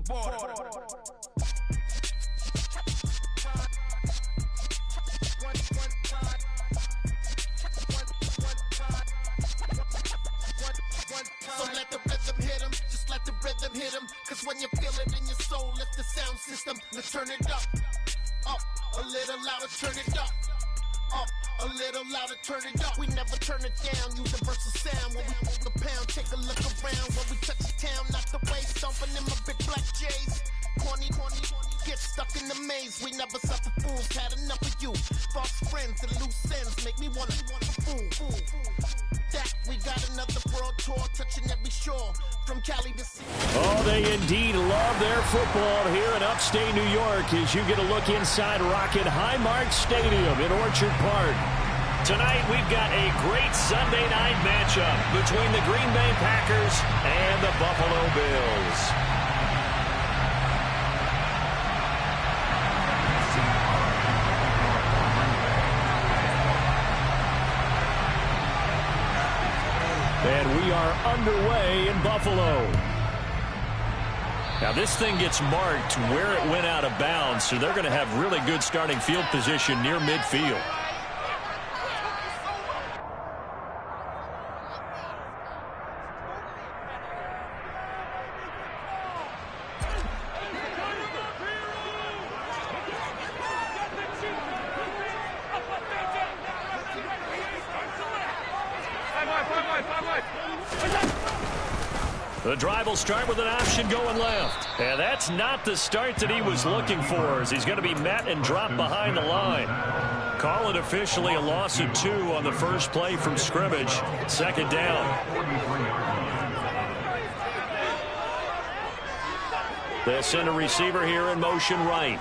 So let the rhythm hit him, just let the rhythm hit him. Cause when you feel it in your soul, lift the sound system. Let's turn it up, a little louder, turn it up, a little louder, turn it up. We never turn it down, universal sound. When we move the pound, take a look around. When we touch the town, not the way, stomping in my big black J's. Corny, get stuck in the maze. We never suffer fools, had enough of you. False friends and loose ends make me wanna fool. That we got another world tour, touching every shore from Cali to sea. Oh, they indeed love their football here in upstate New York as you get a look inside Rocket Highmark Stadium in Orchard Park. Tonight we've got a great Sunday night matchup between the Green Bay Packers and the Buffalo Bills. And we are underway in Buffalo. Now this thing gets marked where it went out of bounds, so they're going to have really good starting field position near midfield. The drive will start with an option going left. And that's not the start that he was looking for, as he's going to be met and dropped behind the line. Call it officially a loss of 2 on the first play from scrimmage. Second down. They'll send a receiver here in motion right.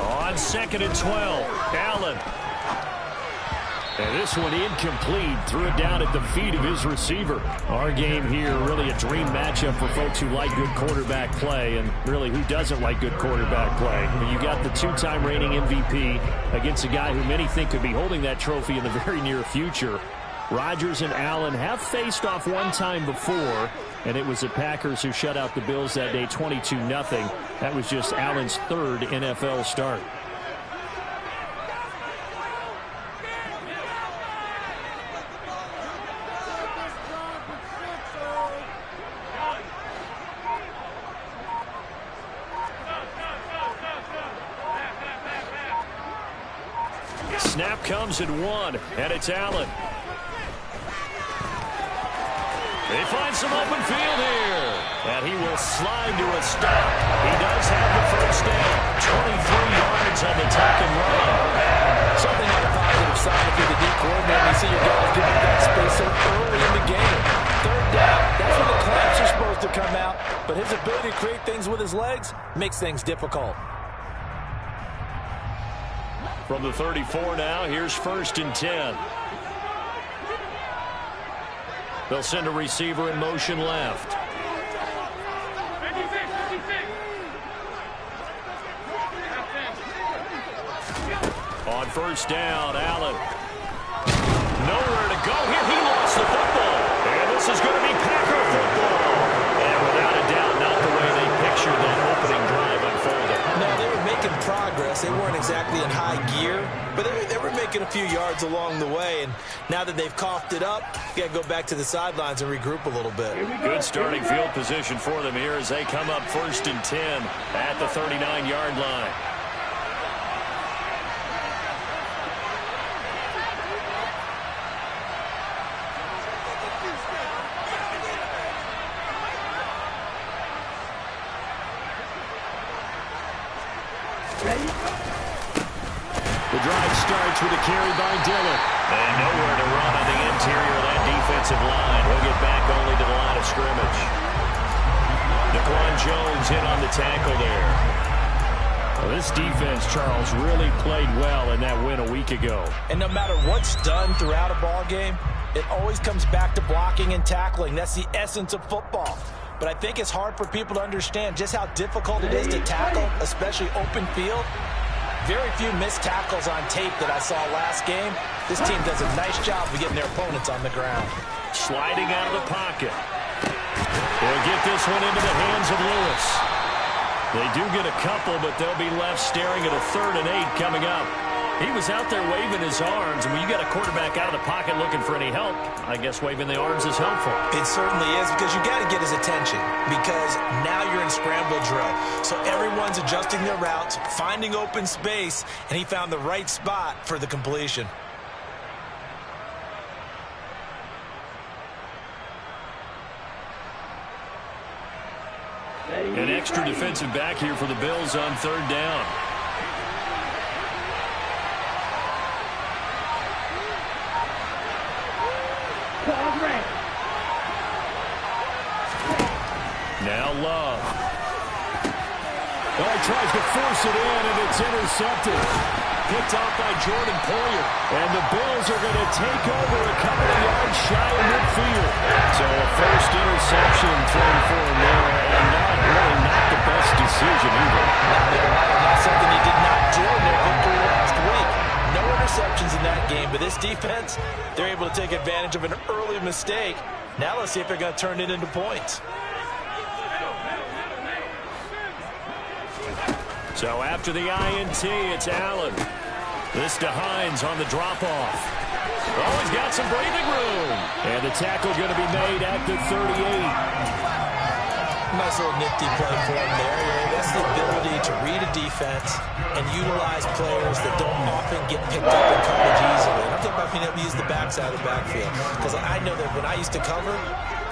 On 2nd and 12, Allen. And this one incomplete. Threw it down at the feet of his receiver. Our game here, really a dream matchup for folks who like good quarterback play, and really who doesn't like good quarterback play. You got the 2-time reigning MVP against a guy who many think could be holding that trophy in the very near future. Rodgers and Allen have faced off one time before, and it was the Packers who shut out the Bills that day 22-0. That was just Allen's 3rd NFL start. Snap comes at 1, and it's Allen. They find some open field here, and he will slide to a stop. He does have the first down. 23 yards on the tuck and run. Something on the positive side if you're the deep coordinator. You see your guys giving that space so early in the game. 3rd down, that's when the clamps are supposed to come out, but his ability to create things with his legs makes things difficult. From the 34 now, here's 1st and 10. They'll send a receiver in motion left. On 1st down, Allen. Nowhere to go here. He lost the football. And this is going to be Packer football. And without a doubt, not the way they pictured that opening drive unfolded. No, they were making progress. They weren't exactly in high gear, but they were making a few yards along the way. And now that they've coughed it up, you got to go back to the sidelines and regroup a little bit. Good starting field position for them here as they come up 1st and 10 at the 39-yard line. The drive starts with a carry by Dillon. And nowhere to run on the interior of that defensive line. He'll get back only to the line of scrimmage. Daquan Jones in on the tackle there. Well, this defense, Charles, really played well in that win a week ago. And no matter what's done throughout a ball game, it always comes back to blocking and tackling. That's the essence of football. But I think it's hard for people to understand just how difficult it is to tackle, especially open field. Very few missed tackles on tape that I saw last game. This team does a nice job of getting their opponents on the ground. Sliding out of the pocket. They'll get this one into the hands of Lewis. They do get a couple, but they'll be left staring at a 3rd and 8 coming up. He was out there waving his arms, and when you got a quarterback out of the pocket looking for any help, I guess waving the arms is helpful. It certainly is, because you got to get his attention, because now you're in scramble drill. So everyone's adjusting their routes, finding open space, and he found the right spot for the completion. An extra defensive back here for the Bills on 3rd down. Now Love. Well, he tries to force it in, and it's intercepted. Picked off by Jordan Poyer. And the Bills are going to take over a couple of yards shy of midfield. So a first interception thrown for him there, and not the best decision either. That's something he did not do in their victory last week. No interceptions in that game, but this defense, they're able to take advantage of an early mistake. Now let's see if they're going to turn it into points. So after the INT, it's Allen. This to Hines on the drop-off. Oh, he's got some breathing room. And the tackle going to be made at the 38. Nice little nifty play for him there. That's the ability to read a defense and utilize players that don't often get picked up in coverage easily. And I'm talking about being able to use the backside of the backfield. Because I know that when I used to cover,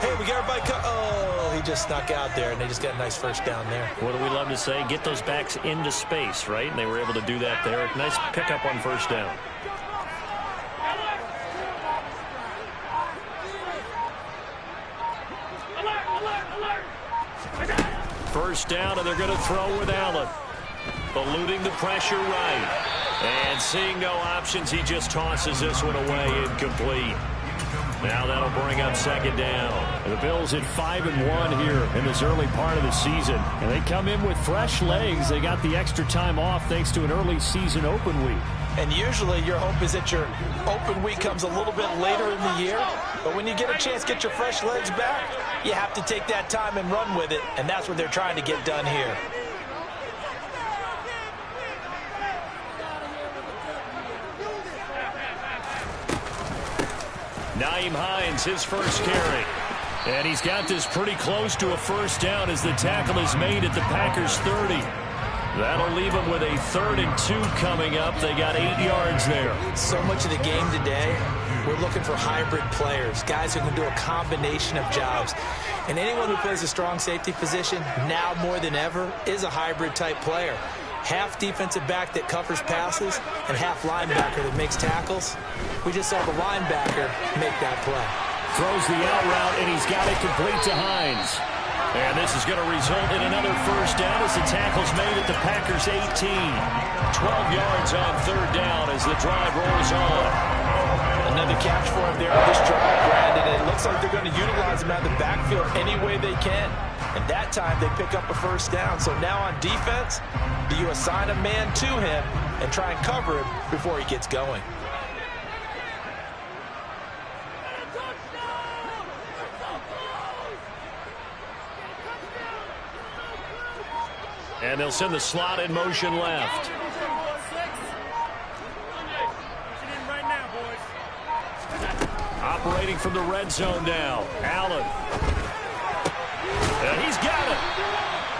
hey, we got everybody oh, he just snuck out there, and they just got a nice first down there. What do we love to say? Get those backs into space, right? And they were able to do that there. Nice pickup on first down. First down, and they're going to throw with Allen. Eluding the pressure right. And seeing no options, he just tosses this one away, incomplete. Now that'll bring up 2nd down. And the Bills at 5-1 here in this early part of the season. And they come in with fresh legs. They got the extra time off thanks to an early season open week. And usually your hope is that your open week comes a little bit later in the year. But when you get a chance to get your fresh legs back, you have to take that time and run with it. And that's what they're trying to get done here. Nyheim Hines, his first carry. And he's got this pretty close to a first down as the tackle is made at the Packers' 30. That'll leave them with a 3rd and 2 coming up. They got 8 yards there. So much of the game today, we're looking for hybrid players, guys who can do a combination of jobs. And anyone who plays a strong safety position, now more than ever, is a hybrid type player. Half defensive back that covers passes and half linebacker that makes tackles. We just saw the linebacker make that play. Throws the out route, and he's got it complete to Hines. And this is going to result in another first down as the tackle's made at the Packers' 18. 12 yards on 3rd down as the drive rolls on. Another catch for him there on this drive, Brandon. And it looks like they're going to utilize him out of the backfield any way they can. And that time they pick up a first down. So now on defense, do you assign a man to him and try and cover him before he gets going? And they'll send the slot in motion left. Operating from the red zone now. Allen. And he's got it.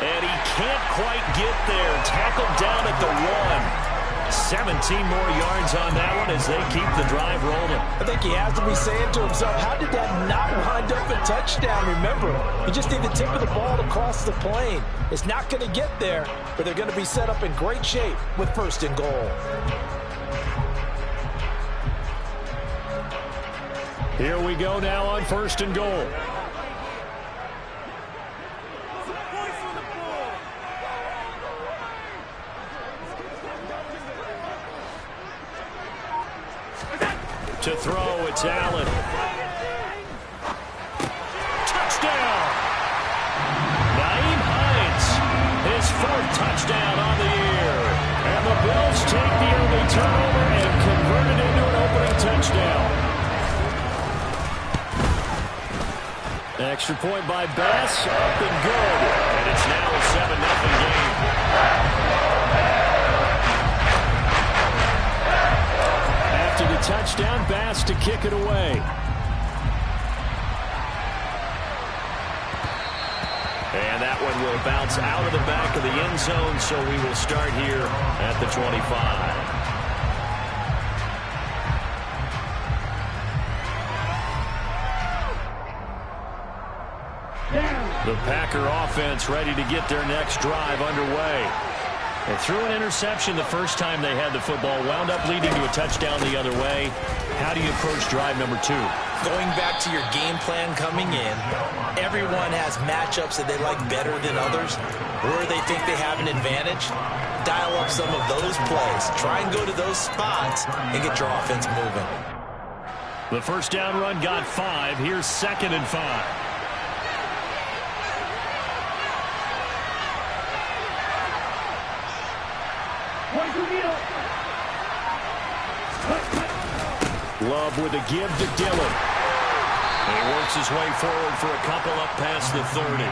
And he can't quite get there. Tackled down at the 1. 17 more yards on that one as they keep the drive rolling. I think he has to be saying to himself, how did that not wind up a touchdown? Remember, you just need the tip of the ball to cross the plane. It's not going to get there, but they're going to be set up in great shape with 1st and goal. Here we go now on 1st and goal. To throw, it's Allen. Touchdown! Nyheim Hines, his 4th touchdown on the year. And the Bills turnover and converted into an opening touchdown. Extra point by Bass, up and good. And it's now a 7-0 game. After the touchdown, Bass to kick it away. And that one will bounce out of the back of the end zone, so we will start here at the 25. The Packer offense ready to get their next drive underway. They threw an interception the first time they had the football, wound up leading to a touchdown the other way. How do you approach drive number 2? Going back to your game plan coming in, everyone has matchups that they like better than others, where they think they have an advantage. Dial up some of those plays. Try and go to those spots and get your offense moving. The first down run got 5. Here's 2nd and 5. Love with a give to Dillon. He works his way forward for a couple up past the 30.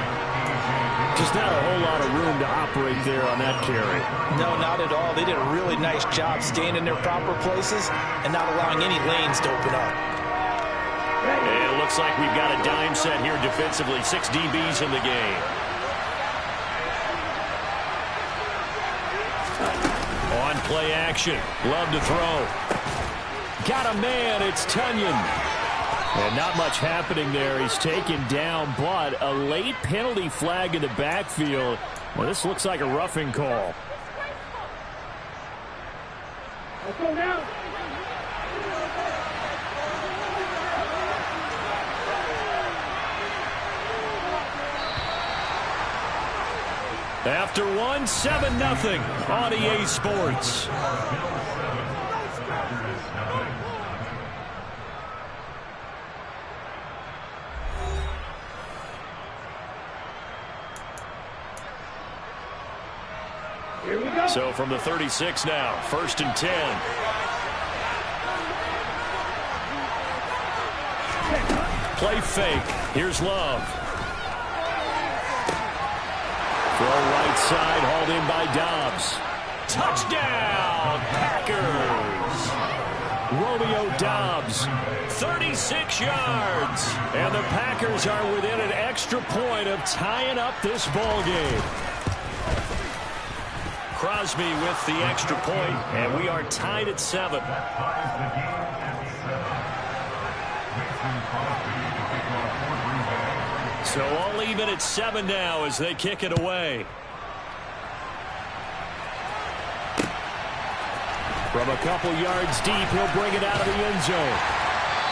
Just not a whole lot of room to operate there on that carry. No, not at all. They did a really nice job staying in their proper places and not allowing any lanes to open up. And it looks like we've got a dime set here defensively. 6 DBs in the game. On play action. Love to throw. Got a man. It's Tunyon. And not much happening there. He's taken down, but a late penalty flag in the backfield. Well, this looks like a roughing call. Let's go now. After 7-0 on EA Sports. Here we go. So from the 36 now, 1st and 10. Play fake. Here's Love. Throw right side, hauled in by Dobbs. Touchdown, Packers! Romeo Dobbs, 36 yards. And the Packers are within an extra point of tying up this ball game. Crosby with the extra point, and we are tied at 7. So all even at 7 now as they kick it away. From a couple yards deep, he'll bring it out of the end zone.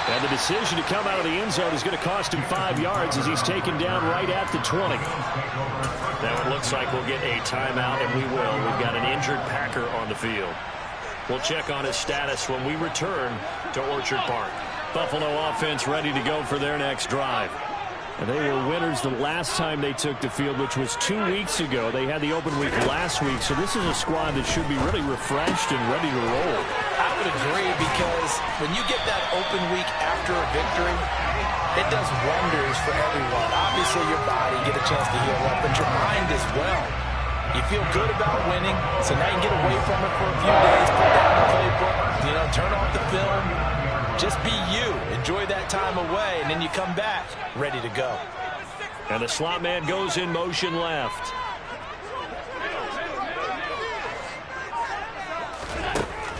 And the decision to come out of the end zone is going to cost him 5 yards as he's taken down right at the 20. Now it looks like we'll get a timeout, and we will. We've got an injured Packer on the field. We'll check on his status when we return to Orchard Park. Buffalo offense ready to go for their next drive. And they were winners the last time they took the field, which was 2 weeks ago. They had the open week last week, so this is a squad that should be really refreshed and ready to roll. I would agree, because when you get that open week after a victory, it does wonders for everyone. Obviously, your body get a chance to heal up, but your mind as well. You feel good about winning, so now you can get away from it for a few days, put down the playbook, turn off the film. Just be you. Enjoy that time away, and then you come back ready to go. And the slot man goes in motion left.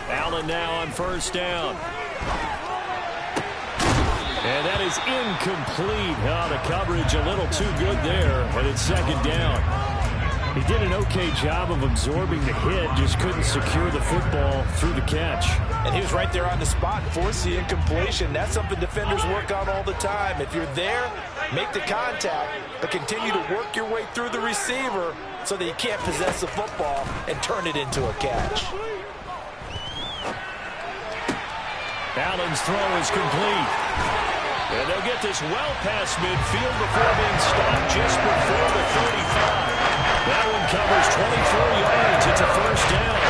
Allen now on 1st down. And that is incomplete. Oh, the coverage a little too good there, and it's 2nd down. He did an okay job of absorbing the hit, just couldn't secure the football through the catch. And he was right there on the spot and forced the incompletion. That's something defenders work on all the time. If you're there, make the contact, but continue to work your way through the receiver so that you can't possess the football and turn it into a catch. Allen's throw is complete. And they'll get this well past midfield before being stopped just before the 35. That one covers 24 yards. It's a 1st down.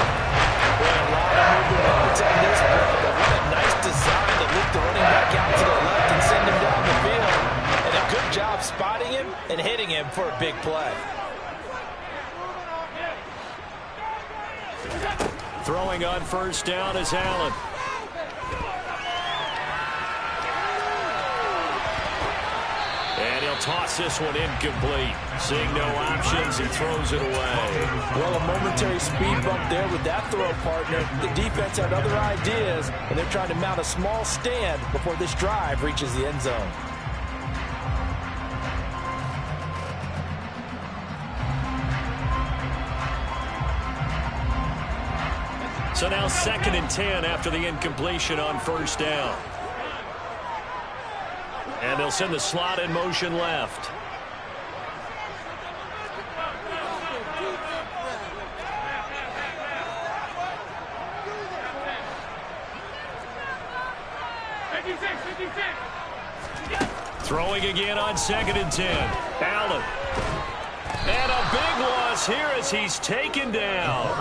Boy, a lot of move the moments on this play, but what a nice design to lead the running back out to the left and send him down the field. And a good job spotting him and hitting him for a big play. Throwing on first down is Allen. And he'll toss this one incomplete. Seeing no options, he throws it away. Well, a momentary speed bump there with that throw, partner. The defense had other ideas, and they're trying to mount a small stand before this drive reaches the end zone. So now 2nd and 10 after the incompletion on first down. And they'll send the slot in motion left. Throwing again on 2nd and 10. Allen. And a big loss here as he's taken down.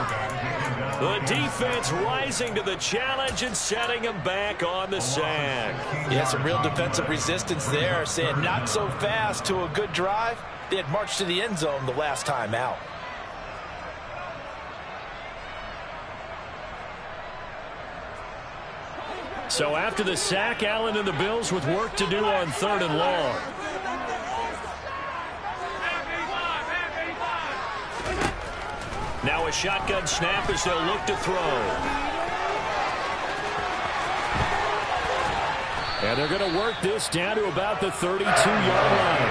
The defense rising to the challenge and setting him back on the sack. Yeah, some real defensive resistance there, saying not so fast to a good drive. They had marched to the end zone the last time out. So after the sack, Allen and the Bills with work to do on 3rd and long. Now a shotgun snap as they'll look to throw. And they're going to work this down to about the 32-yard line.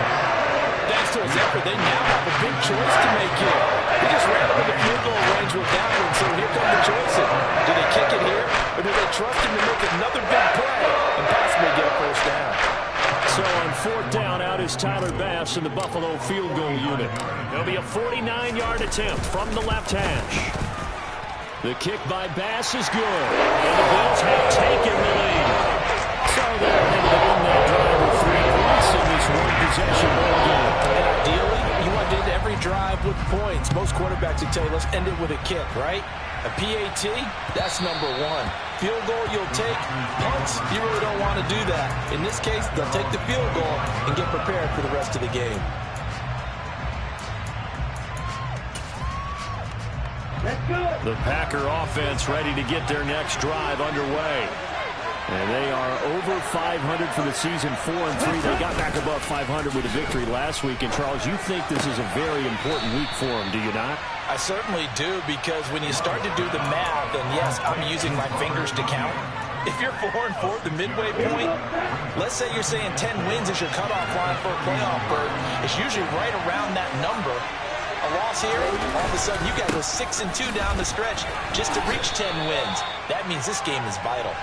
Thanks to his effort, they now have a big choice to make here. They just ran over the field goal range with that one, so here come the choices. Do they kick it here, or do they trust him to make another big play and possibly get a first down? So on 4th down, out is Tyler Bass in the Buffalo field goal unit. There'll be a 49-yard attempt from the left hash. The kick by Bass is good, and the Bills have taken the lead. So they're able to win that drive with 3 points in this one-possession ball game. And ideally, you want to end every drive with points. Most quarterbacks would tell you, let's end it with a kick, right? A PAT, that's number 1. Field goal you'll take. Punts, you really don't want to do that. In this case, they'll take the field goal and get prepared for the rest of the game. Let's go. The Packer offense ready to get their next drive underway. And they are over 500 for the season, 4-3. They got back above 500 with a victory last week. And, Charles, you think this is a very important week for them, do you not? I certainly do, because when you start to do the math, and yes, I'm using my fingers to count. If you're 4-4 at the midway point, let's say you're saying 10 wins is your cutoff line for a playoff berth. It's usually right around that number. A loss here, all of a sudden you got to go 6-2 down the stretch just to reach 10 wins. That means this game is vital.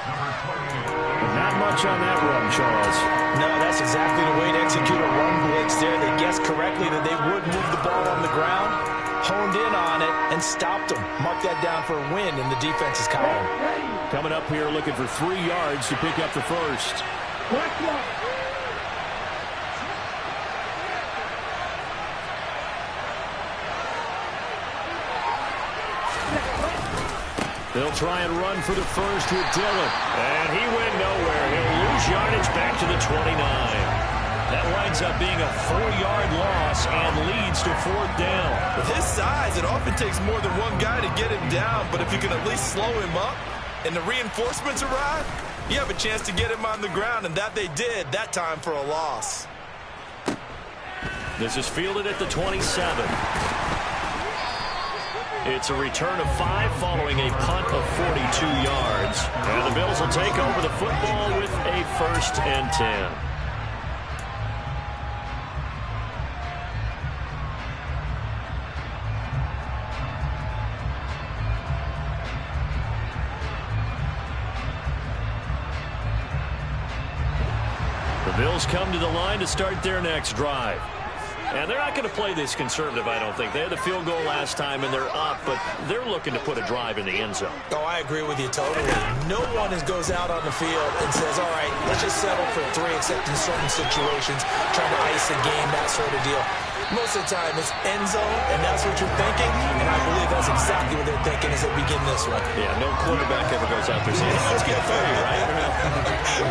Not much on that run, Charles. No, that's exactly the way to execute a run blitz there. They guessed correctly that they would move the ball on the ground, honed in on it, and stopped them. Mark that down for a win in the defense's column. Coming up here looking for 3 yards to pick up the first. They'll try and run for the first with Dillon. And he went nowhere. He'll lose yardage back to the 29. That winds up being a 4-yard loss and leads to 4th down. With his size, it often takes more than one guy to get him down. But if you can at least slow him up and the reinforcements arrive, you have a chance to get him on the ground. And that they did, that time for a loss. This is fielded at the 27. It's a return of 5 following a punt of 42 yards. And the Bills will take over the football with a 1st and 10. The Bills come to the line to start their next drive. And they're not going to play this conservative, I don't think. They had the field goal last time, and they're up, but they're looking to put a drive in the end zone. Oh, I agree with you totally. No one goes out on the field and says, all right, let's just settle for 3, except in certain situations, trying to ice the game, that sort of deal. Most of the time, it's end zone, and that's what you're thinking, and I believe that's exactly what they're thinking as they begin this one. Yeah, no quarterback ever goes out there saying, let's get 30, right?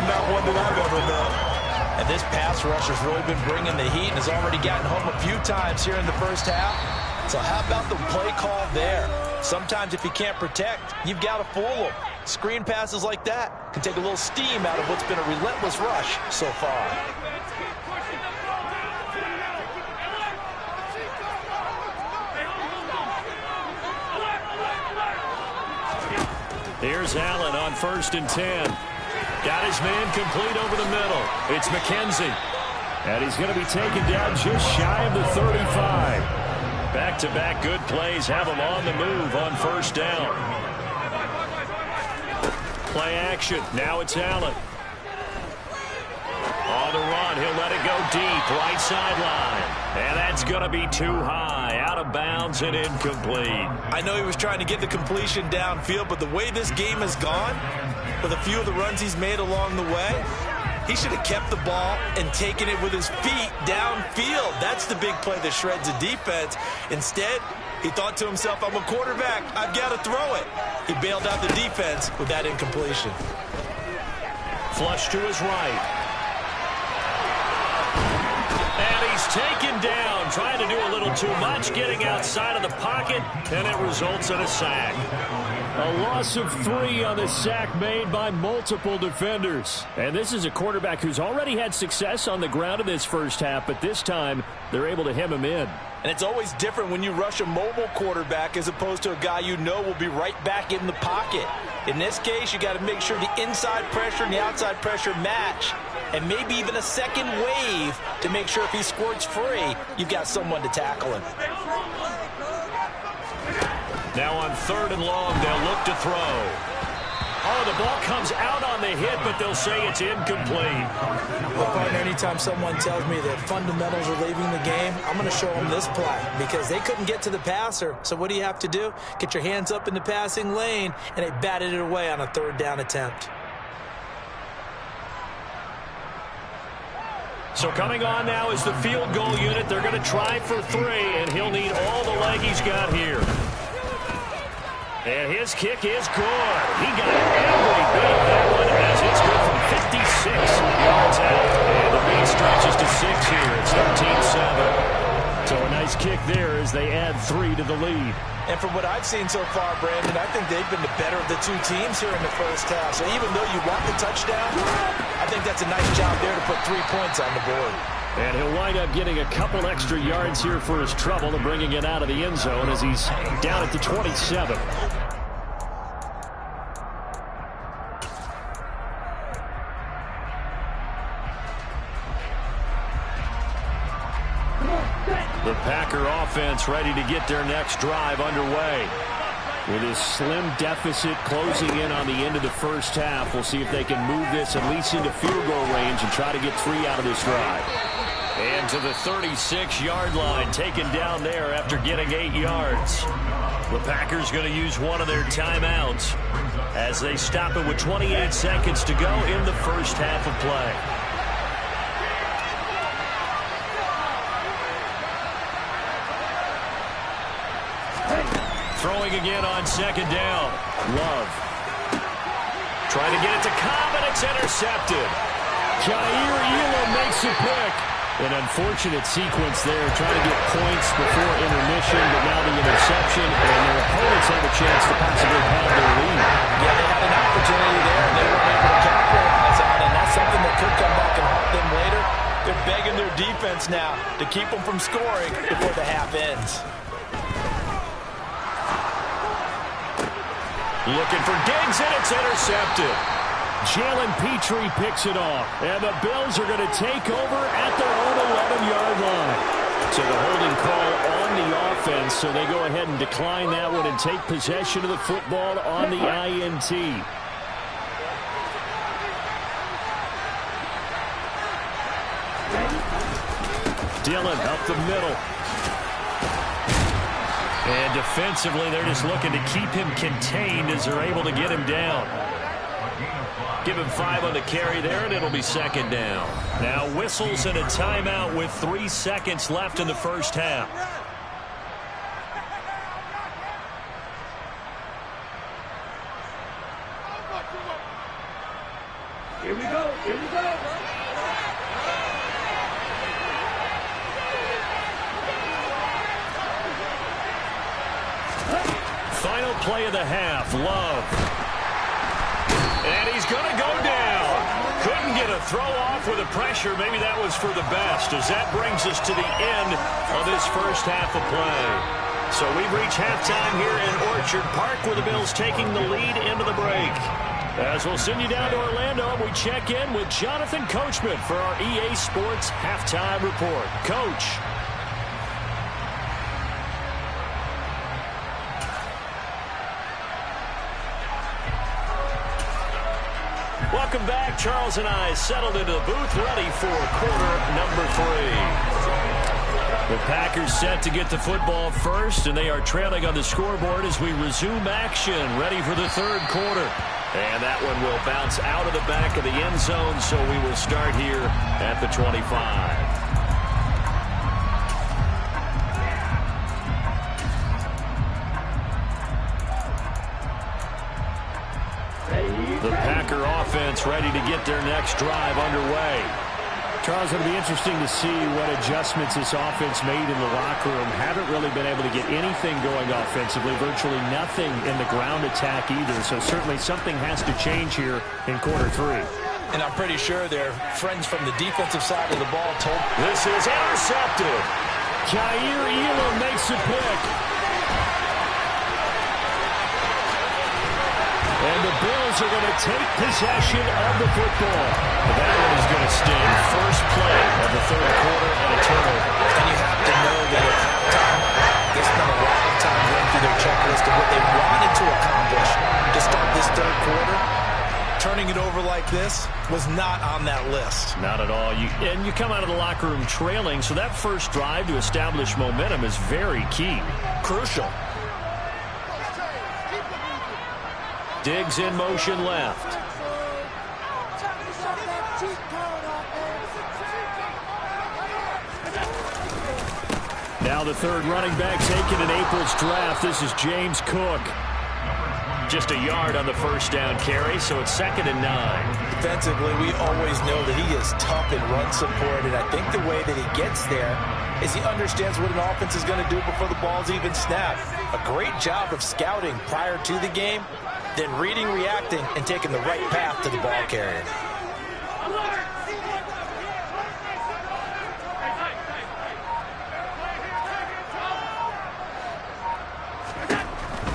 Not one that I've ever known. And this pass rush has really been bringing the heat and has already gotten home a few times here in the first half. So how about the play call there? Sometimes if you can't protect, you've got to fool them. Screen passes like that can take a little steam out of what's been a relentless rush so far. Here's Allen on 1st and 10. Got his man complete over the middle. It's McKenzie. And he's going to be taken down just shy of the 35. Back-to-back good plays have him on the move on 1st down. Play action. Now it's Allen. On the run, he'll let it go deep, right sideline. And that's going to be too high, out of bounds and incomplete. I know he was trying to get the completion downfield, but the way this game has gone, with a few of the runs he's made along the way, he should have kept the ball and taken it with his feet downfield. That's the big play that shreds the defense. Instead, he thought to himself, I'm a quarterback, I've got to throw it. He bailed out the defense with that incompletion. Flush to his right. And he's taken down, trying to do a little too much, getting outside of the pocket, and it results in a sack. A loss of 3 on the sack made by multiple defenders. And this is a quarterback who's already had success on the ground in this first half, but this time they're able to hem him in. And it's always different when you rush a mobile quarterback as opposed to a guy you know will be right back in the pocket. In this case, you got to make sure the inside pressure and the outside pressure match, and maybe even a second wave to make sure if he squirts free, you've got someone to tackle him. Now on 3rd and long, they'll look to throw. Oh, the ball comes out on the hit, but they'll say it's incomplete. Well, partner, anytime someone tells me that fundamentals are leaving the game, I'm going to show them this play because they couldn't get to the passer. So what do you have to do? Get your hands up in the passing lane, and they batted it away on a 3rd down attempt. So coming on now is the field goal unit. They're going to try for 3, and he'll need all the leg he's got here. And his kick is good. He got every bit of that one as it's good from 56 yards out. And the lead stretches to 6 here. It's 13-7. So a nice kick there as they add 3 to the lead. And from what I've seen so far, Brandon, I think they've been the better of the 2 teams here in the first half. So even though you want the touchdown, I think that's a nice job there to put 3 points on the board. And he'll wind up getting a couple extra yards here for his trouble and bringing it out of the end zone as he's down at the 27. The Packer offense ready to get their next drive underway. With his slim deficit closing in on the end of the first half, we'll see if they can move this at least into field goal range and try to get 3 out of this drive. And to the 36-yard line, taken down there after getting 8 yards. The Packers going to use one of their timeouts as they stop it with 28 seconds to go in the first half of play. Throwing again on 2nd down. Love. Trying to get it to Cobb, and it's intercepted. Jair Elam makes a pick. An unfortunate sequence there, trying to get points before intermission, but now the interception, and their opponents have a chance to possibly have their lead. Yeah, they had an opportunity there, and they weren't able to capitalize on it, and that's something that could come back and haunt them later. They're begging their defense now to keep them from scoring before the half ends. Looking for Diggs, and it's intercepted. Jalen Petrie picks it off, and the Bills are going to take over at their own 11-yard line. So the holding call on the offense, so they go ahead and decline that one and take possession of the football on the INT. Dillon up the middle. And defensively, they're just looking to keep him contained as they're able to get him down. Give him 5 on the carry there, and it'll be second down. Now whistles and a timeout with 3 seconds left in the first half. Here we go. Here we go. Final play of the half, Love. And he's going to go down. Couldn't get a throw off with the pressure. Maybe that was for the best, as that brings us to the end of this first half of play. So we've reached halftime here in Orchard Park, where the Bills taking the lead into the break. As we'll send you down to Orlando, we check in with Jonathan Coachman for our EA Sports Halftime Report. Coach. Welcome back. Charles and I settled into the booth, ready for quarter number 3. The Packers set to get the football first, and they are trailing on the scoreboard as we resume action, ready for the third quarter. And that one will bounce out of the back of the end zone, so we will start here at the 25. The Packer offense ready to get their next drive underway. Charles, it'll be interesting to see what adjustments this offense made in the locker room. Haven't really been able to get anything going offensively, virtually nothing in the ground attack either. So certainly something has to change here in quarter 3. And I'm pretty sure their friends from the defensive side of the ball told. This is intercepted. Jair Elam makes a pick. And the Bills are going to take possession of the football. That one is going to sting. First play of the third quarter and a turnover. And you have to know that at halftime, they spent a lot of time running through their checklist of what they wanted to accomplish to start this third quarter. Turning it over like this was not on that list. Not at all. And you come out of the locker room trailing, so that first drive to establish momentum is very key. Crucial. Diggs in motion left. Now the third running back taken in April's draft. This is James Cook. Just a yard on the first down carry, so it's 2nd and 9. Defensively, we always know that he is tough in run support, and I think the way that he gets there is he understands what an offense is going to do before the ball's even snapped. A great job of scouting prior to the game, then reading, reacting, and taking the right path to the ball carrier.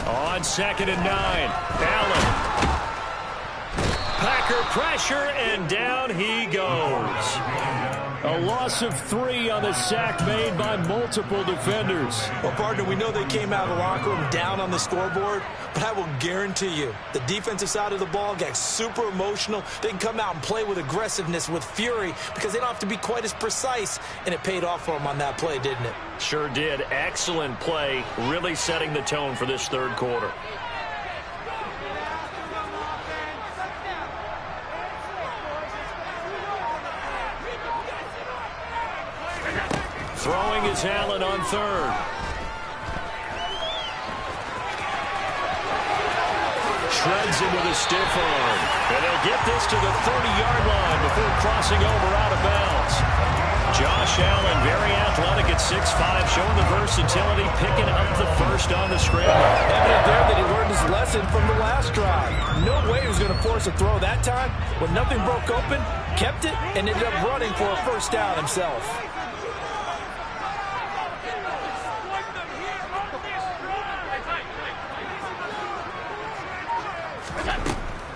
On 2nd and 9, Allen. Packer pressure, and down he goes. A loss of 3 on the sack made by multiple defenders. Well, partner, we know they came out of the locker room down on the scoreboard, but I will guarantee you the defensive side of the ball got super emotional. They can come out and play with aggressiveness, with fury, because they don't have to be quite as precise, and it paid off for them on that play, didn't it? Sure did. Excellent play, really setting the tone for this third quarter. Throwing is Allen on 3rd. Shreds him with a stiff arm. And they'll get this to the 30-yard line before crossing over out of bounds. Josh Allen, very athletic at 6'5", showing the versatility, picking up the first on the scramble. Evident there that he learned his lesson from the last drive. No way he was going to force a throw that time. When nothing broke open, kept it, and ended up running for a first down himself.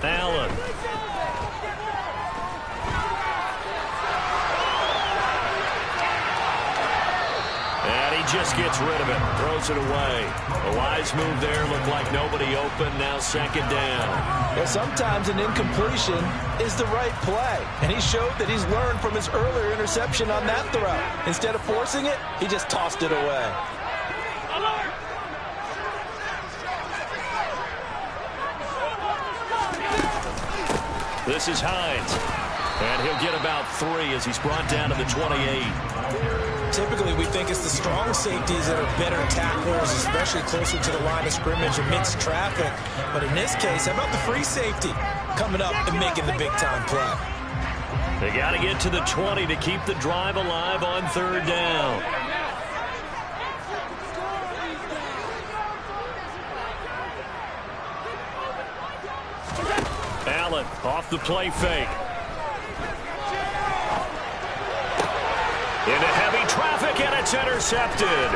Allen. And he just gets rid of it. Throws it away. A wise move there. Looked like nobody open. Now second down. Well, sometimes an incompletion is the right play. And he showed that he's learned from his earlier interception on that throw. Instead of forcing it, he just tossed it away. This is Hines. And he'll get about 3 as he's brought down to the 28. Typically, we think it's the strong safeties that are better tacklers, especially closer to the line of scrimmage amidst traffic. But in this case, how about the free safety coming up and making the big-time play? They got to get to the 20 to keep the drive alive on third down. Allen off the play fake. Into heavy traffic, and it's intercepted.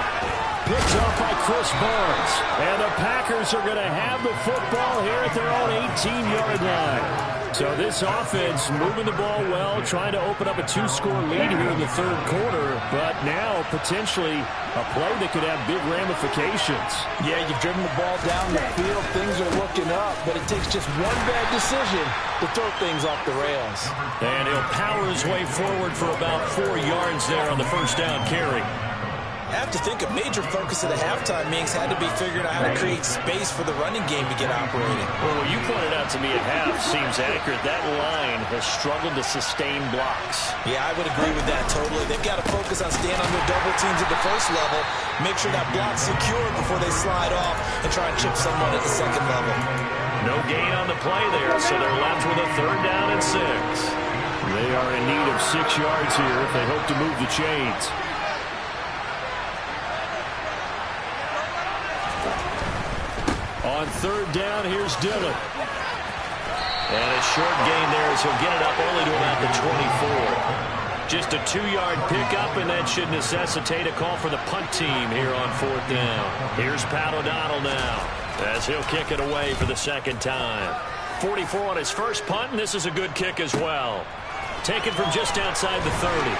Picked up by Chris Barnes. And the Packers are going to have the football here at their own 18-yard line. So this offense moving the ball well, trying to open up a 2-score lead here in the third quarter. But now potentially a play that could have big ramifications. Yeah, you've driven the ball down the field. Things are looking up, but it takes just one bad decision to throw things off the rails. And he'll power his way forward for about 4 yards there on the first down carry. I have to think a major focus of the halftime meetings had to be figuring out how to create space for the running game to get operating. Well, what you pointed out to me at half seems accurate. That line has struggled to sustain blocks. Yeah, I would agree with that totally. They've got to focus on staying on their double teams at the first level, make sure that block's secure before they slide off and try and chip someone at the second level. No gain on the play there, so they're left with a third down and 6. They are in need of 6 yards here if they hope to move the chains. On third down, here's Dillon. And a short gain there as he'll get it up only to about the 24. Just a 2-yard pickup, and that should necessitate a call for the punt team here on fourth down. Here's Pat O'Donnell now as he'll kick it away for the second time. 44 on his first punt, and this is a good kick as well. Taken from just outside the 30.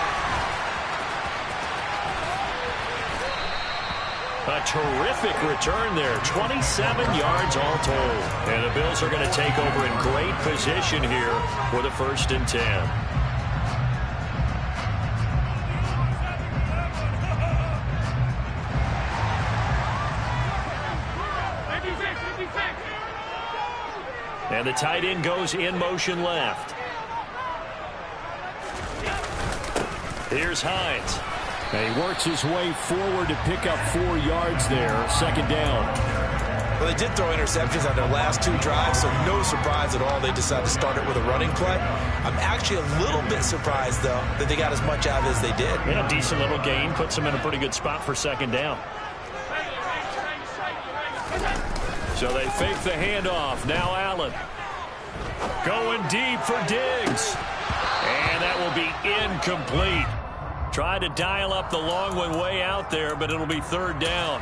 A terrific return there. 27 yards all told. And the Bills are going to take over in great position here for the 1st and 10. And the tight end goes in motion left. Here's Hines. And he works his way forward to pick up 4 yards there. Second down. Well, they did throw interceptions on their last 2 drives, so no surprise at all they decided to start it with a running play. I'm actually a little bit surprised, though, that they got as much out of it as they did. Yeah, a decent little gain. Puts them in a pretty good spot for second down. So they fake the handoff. Now Allen. Going deep for Diggs. And that will be incomplete. Tried to dial up the long one way out there, but it'll be third down.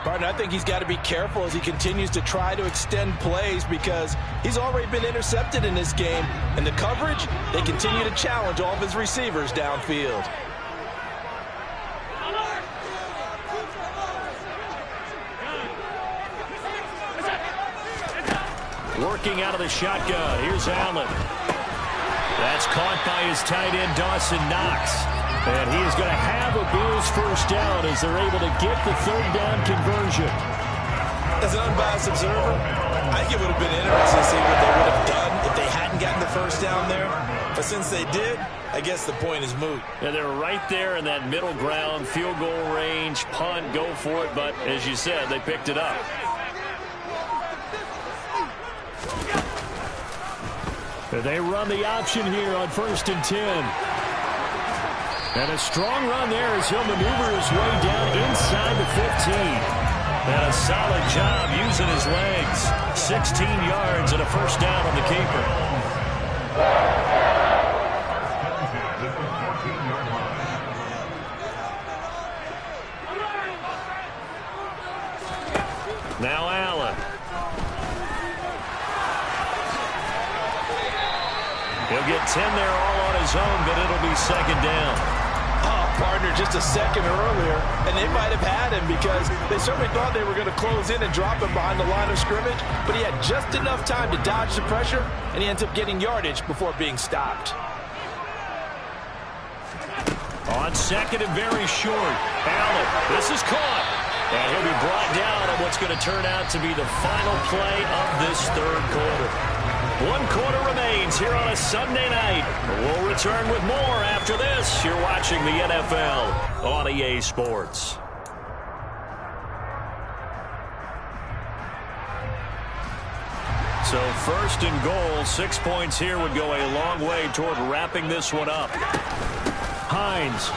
Partner, I think he's got to be careful as he continues to try to extend plays because he's already been intercepted in this game. And the coverage, they continue to challenge all of his receivers downfield. Working out of the shotgun. Here's Allen. That's caught by his tight end, Dawson Knox. And he is going to have a Bills first down as they're able to get the third down conversion. As an unbiased observer, I think it would have been interesting to see what they would have done if they hadn't gotten the first down there. But since they did, I guess the point is moot. And they're right there in that middle ground, field goal range, punt, go for it. But as you said, they picked it up. They run the option here on 1st and 10. And a strong run there as he'll maneuver his way down inside the 15. And a solid job using his legs. 16 yards and a first down on the keeper. Now Allen. He'll get 10 there all on his own, but it'll be second down. partner just a second earlier, and they might have had him because they certainly thought they were going to close in and drop him behind the line of scrimmage, but he had just enough time to dodge the pressure, and he ends up getting yardage before being stopped. On second and very short, Allen, this is caught. And he'll be brought down on what's going to turn out to be the final play of this third quarter. 1 quarter remains here on a Sunday night. We'll return with more after this. You're watching the NFL on EA Sports. So first and goal, 6 points here would go a long way toward wrapping this one up. Hines.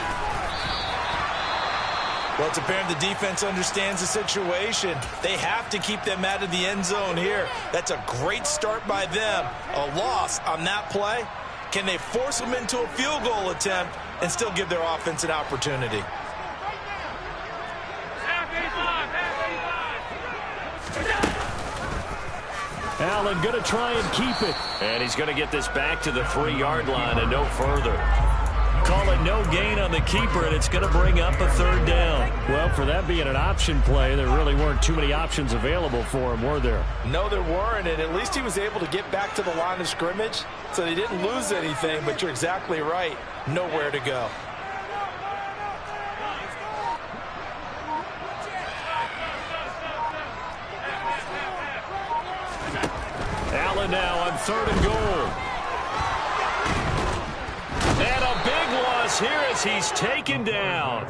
Well, it's apparent the defense understands the situation. They have to keep them out of the end zone here. That's a great start by them. A loss on that play. Can they force them into a field goal attempt and still give their offense an opportunity? Allen going to try and keep it. And he's going to get this back to the 3-yard line and no further. Call it no gain on the keeper, and it's going to bring up a third down. Well, for that being an option play, there really weren't too many options available for him, were there? No, there weren't, and at least he was able to get back to the line of scrimmage, so they didn't lose anything, but you're exactly right. Nowhere to go. Allen now on 3rd and goal. And a big loss here as he's taken down.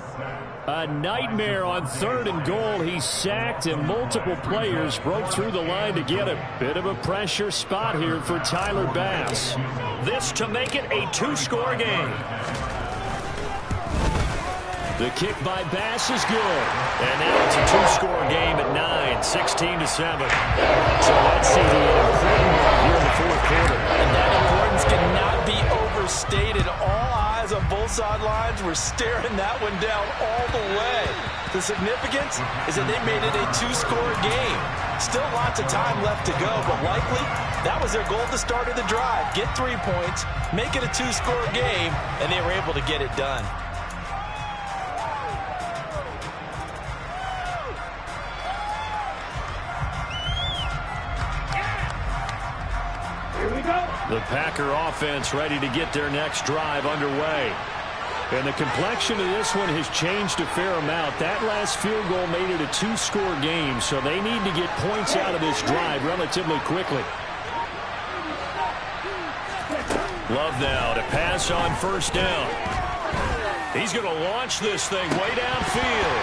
A nightmare on 3rd and goal. He's sacked and multiple players broke through the line to get him. Bit of a pressure spot here for Tyler Bass. This to make it a 2-score game. The kick by Bass is good. And now it's a 2-score game at 9, 16-7. So let's see the important one here in the 4th quarter. And that importance cannot be overstated. All eyes on both sidelines were staring that one down all the way. The significance is that they made it a 2-score game. Still lots of time left to go, but likely that was their goal at the start of the drive. Get 3 points, make it a 2-score game, and they were able to get it done. The Packer offense ready to get their next drive underway. And the complexion of this one has changed a fair amount. That last field goal made it a 2-score game, so they need to get points out of this drive relatively quickly. Love now to pass on 1st down. He's going to launch this thing way downfield.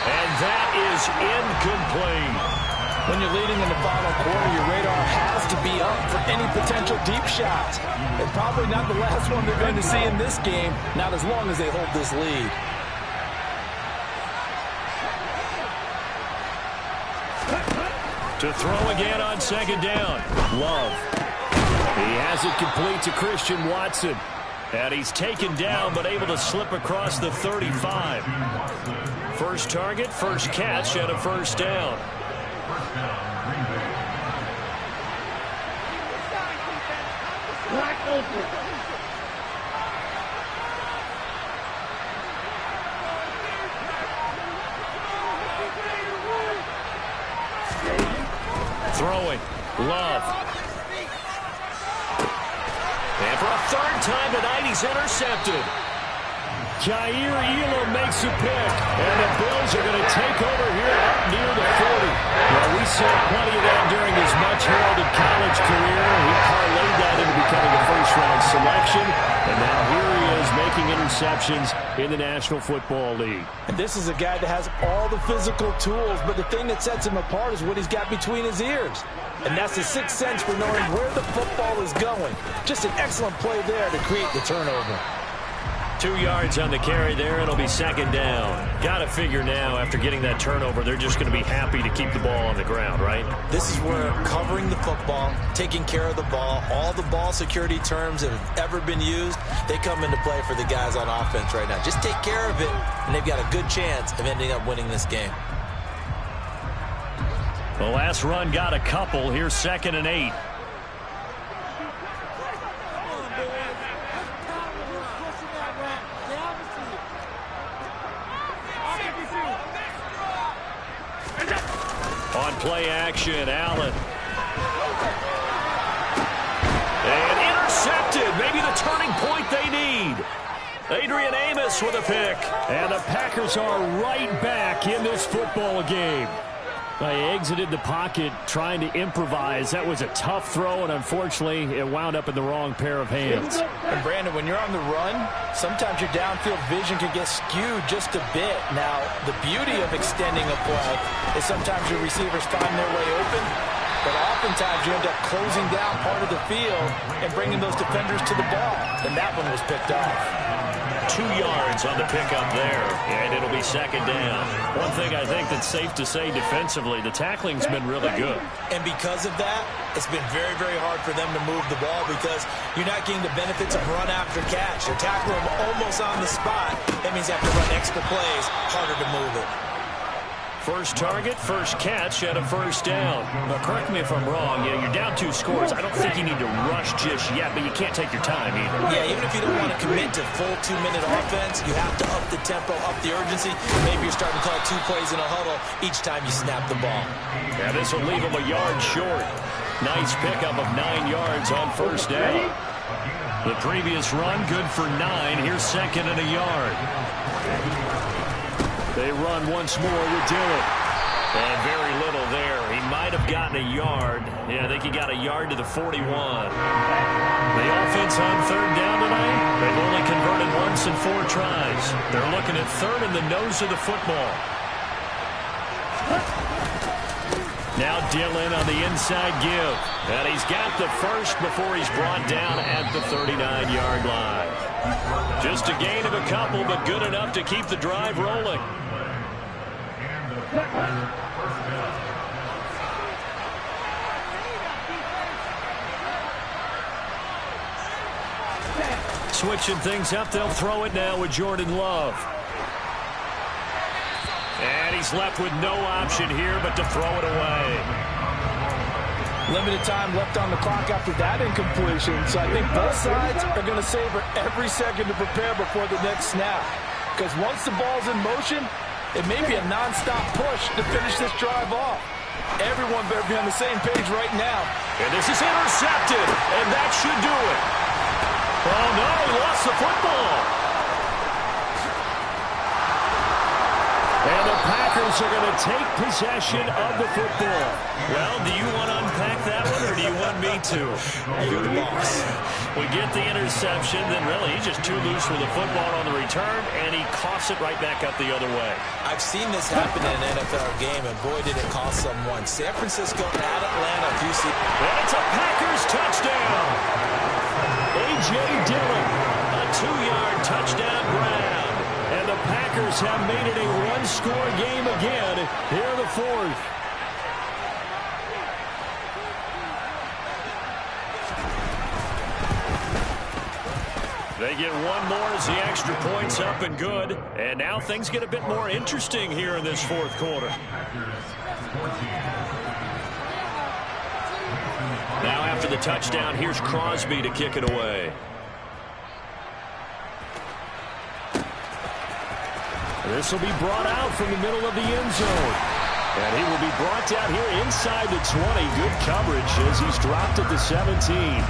And that is incomplete. When you're leading in the final quarter, your radar has to be up for any potential deep shots. And probably not the last one they're going to see in this game, not as long as they hold this lead. To throw again on 2nd down. Love. He has it complete to Christian Watson. And he's taken down but able to slip across the 35. First target, first catch, and a 1st down. Throwing. Love. And for a 3rd time tonight, he's intercepted. Jair Elam makes a pick, and the Bills are going to take over here up near the 40. Well, we saw plenty of that during his much-heralded college career. He parlayed that into becoming a first-round selection, and now here he is making interceptions in the National Football League. And this is a guy that has all the physical tools, but the thing that sets him apart is what he's got between his ears. And that's the 6th sense for knowing where the football is going. Just an excellent play there to create the turnover. 2 yards on the carry there. It'll be 2nd down. Got to figure now, after getting that turnover, they're just going to be happy to keep the ball on the ground, right? This is where covering the football, taking care of the ball, all the ball security terms that have ever been used, they come into play for the guys on offense right now. Just take care of it, and they've got a good chance of ending up winning this game. The last run got a couple. Here's 2nd and 8. play action. Allen. And intercepted. Maybe the turning point they need. Adrian Amos with a pick. And the Packers are right back in this football game. They exited the pocket trying to improvise. That was a tough throw, and unfortunately, it wound up in the wrong pair of hands. And Brandon, when you're on the run, sometimes your downfield vision can get skewed just a bit. Now, the beauty of extending a play is sometimes your receivers find their way open, but oftentimes you end up closing down part of the field and bringing those defenders to the ball. And that one was picked off. 2 yards on the pickup there, and it'll be second down. One thing I think that's safe to say defensively, the tackling's been really good. And because of that, it's been very, very hard for them to move the ball because you're not getting the benefits of run after catch. They're tackling them almost on the spot. That means you have to run extra plays, harder to move it. First target, first catch, and a first down. Now, correct me if I'm wrong. Yeah, you're down 2 scores. I don't think you need to rush just yet, but you can't take your time either. Yeah, even if you don't want to commit to full 2-minute offense, you have to up the tempo, up the urgency. Maybe you're starting to call 2 plays in a huddle each time you snap the ball. Yeah, this will leave him a yard short. Nice pickup of 9 yards on first down. The previous run, good for 9. Here's second and a yard. They run once more with Dillon. And very little there. He might have gotten a yard. Yeah, I think he got a yard to the 41. The offense on third down tonight, they've only converted once in 4 tries. They're looking at third in the nose of the football. Now Dillon on the inside give. And he's got the first before he's brought down at the 39-yard line. Just a gain of a couple, but good enough to keep the drive rolling. Switching things up, they'll throw it now with Jordan Love. And he's left with no option here but to throw it away. Limited time left on the clock after that incompletion, so I think both sides are going to savor every second to prepare before the next snap. Because once the ball's in motion, it may be a non-stop push to finish this drive off. Everyone better be on the same page right now. And this is intercepted, and that should do it. Oh, no, he lost the football. And the Packers are going to take possession of the football. Well, do you want to unpack that one, or do you want me to? You're the boss. We get the interception, then really he's just too loose with the football on the return, and he coughs it right back up the other way. I've seen this happen in an NFL game, and boy, did it cost someone. San Francisco at Atlanta, if you see. And it's a Packers touchdown. A.J. Dillon, a 2-yard touchdown grab. And the Packers have made it a one-score game again here in the 4th. They get one more as the extra point's up and good. And now things get a bit more interesting here in this 4th quarter. Now after the touchdown, here's Crosby to kick it away. This will be brought out from the middle of the end zone. And he will be brought down here inside the 20. Good coverage as he's dropped at the 17.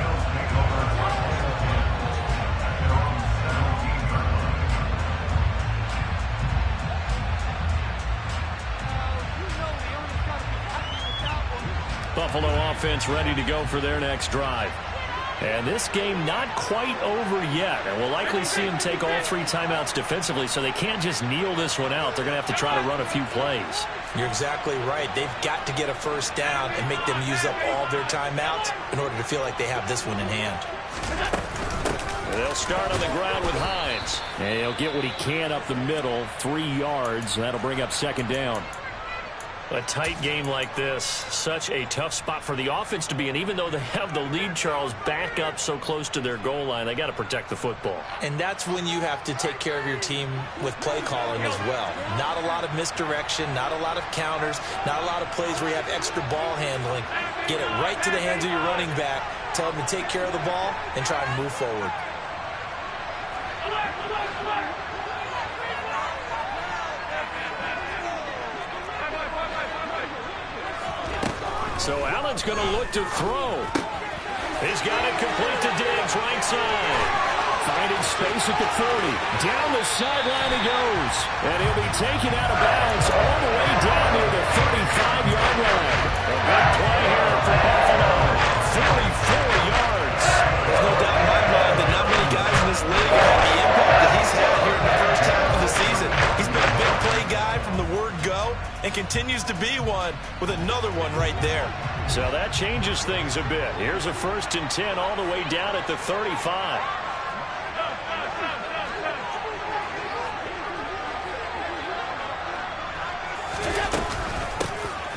Buffalo offense ready to go for their next drive. And this game not quite over yet. And we'll likely see them take all 3 timeouts defensively, so they can't just kneel this one out. They're going to have to try to run a few plays. You're exactly right. They've got to get a first down and make them use up all their timeouts in order to feel like they have this one in hand. And they'll start on the ground with Hines. And he'll get what he can up the middle, 3 yards. That'll bring up second down. A tight game like this, such a tough spot for the offense to be in. Even though they have the lead, Charles, back up so close to their goal line, they got to protect the football. And that's when you have to take care of your team with play calling as well. Not a lot of misdirection, not a lot of counters, not a lot of plays where you have extra ball handling. Get it right to the hands of your running back, tell them to take care of the ball, and try and move forward. So Allen's going to look to throw. He's got it complete to Diggs, right side. Finding space at the 40. Down the sideline he goes. And he'll be taken out of bounds all the way down near the 35-yard line. A big play here for Buffalo. 44 yards. There's no doubt in my mind that not many guys in this league have had the impact that he's had here in the first half of the season. He's been a big play guy from the word go and continues to be one with another one right there. So that changes things a bit. Here's a 1st and 10 all the way down at the 35.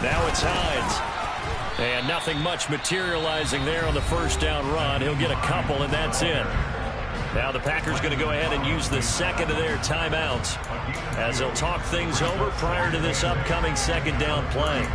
Now it's Hines. And nothing much materializing there on the first down run. He'll get a couple, and that's it. Now the Packers going to go ahead and use the second of their timeouts as they'll talk things over prior to this upcoming second down play.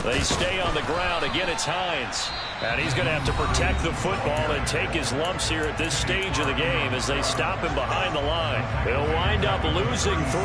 They stay on the ground. Again, it's Hines. And he's going to have to protect the football and take his lumps here at this stage of the game as they stop him behind the line. They'll wind up losing 3.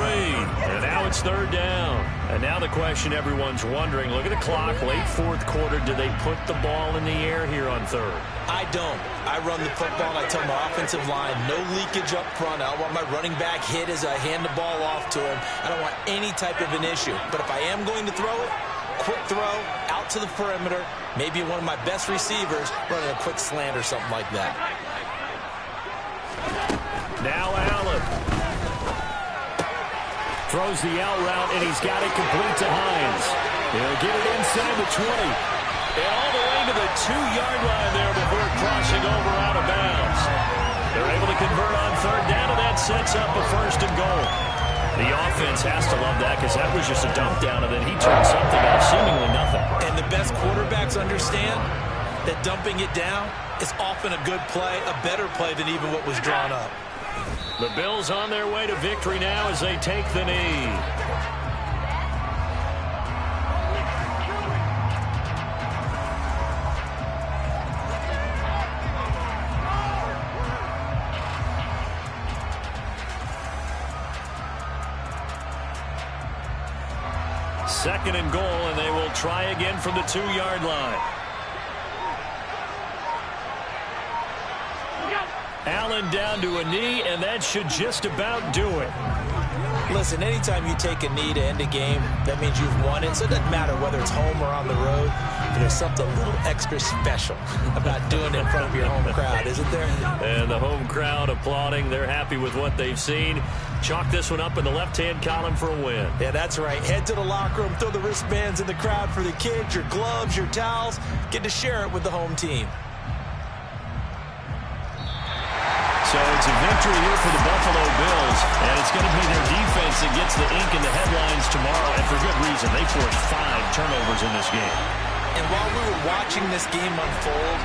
And now it's 3rd down. And now the question everyone's wondering, look at the clock, late 4th quarter. Do they put the ball in the air here on 3rd? I don't. I run the football, and I tell my offensive line, no leakage up front. I don't want my running back hit as I hand the ball off to him. I don't want any type of an issue. But if I am going to throw it, quick throw out to the perimeter, maybe one of my best receivers running a quick slant or something like that. Now Allen throws the out route, and he's got it complete to Hines. He'll get it inside the 20 and all the way to the 2-yard line there before crossing over out of bounds. They're able to convert on 3rd down, and that sets up a 1st and goal. The offense has to love that because that was just a dump down, and then he turned something out of seemingly nothing. And the best quarterbacks understand that dumping it down is often a good play, a better play than even what was drawn up. The Bills on their way to victory now as they take the knee. Second and goal, and they will try again from the 2-yard line. Allen down to a knee, and that should just about do it. Listen, anytime you take a knee to end a game, that means you've won it. So it doesn't matter whether it's home or on the road. But there's something a little extra special about doing it in front of your home crowd, isn't there? And the home crowd applauding. They're happy with what they've seen. Chalk this one up in the left-hand column for a win. Yeah, that's right. Head to the locker room, throw the wristbands in the crowd for the kids, your gloves, your towels. Get to share it with the home team. So it's a victory here for the Buffalo Bills, and it's going to be their defense that gets the ink in the headlines tomorrow, and for good reason. They forced 5 turnovers in this game. And while we were watching this game unfold,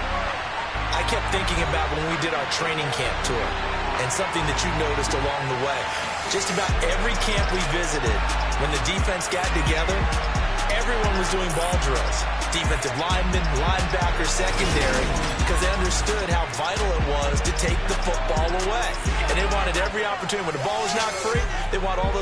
I kept thinking about when we did our training camp tour, and something that you noticed along the way. Just about every camp we visited, when the defense got together, everyone was doing ball drills. Defensive linemen, linebackers, secondary, because they understood how vital it was to take the football away. And they wanted every opportunity. When the ball was knocked free, they want all those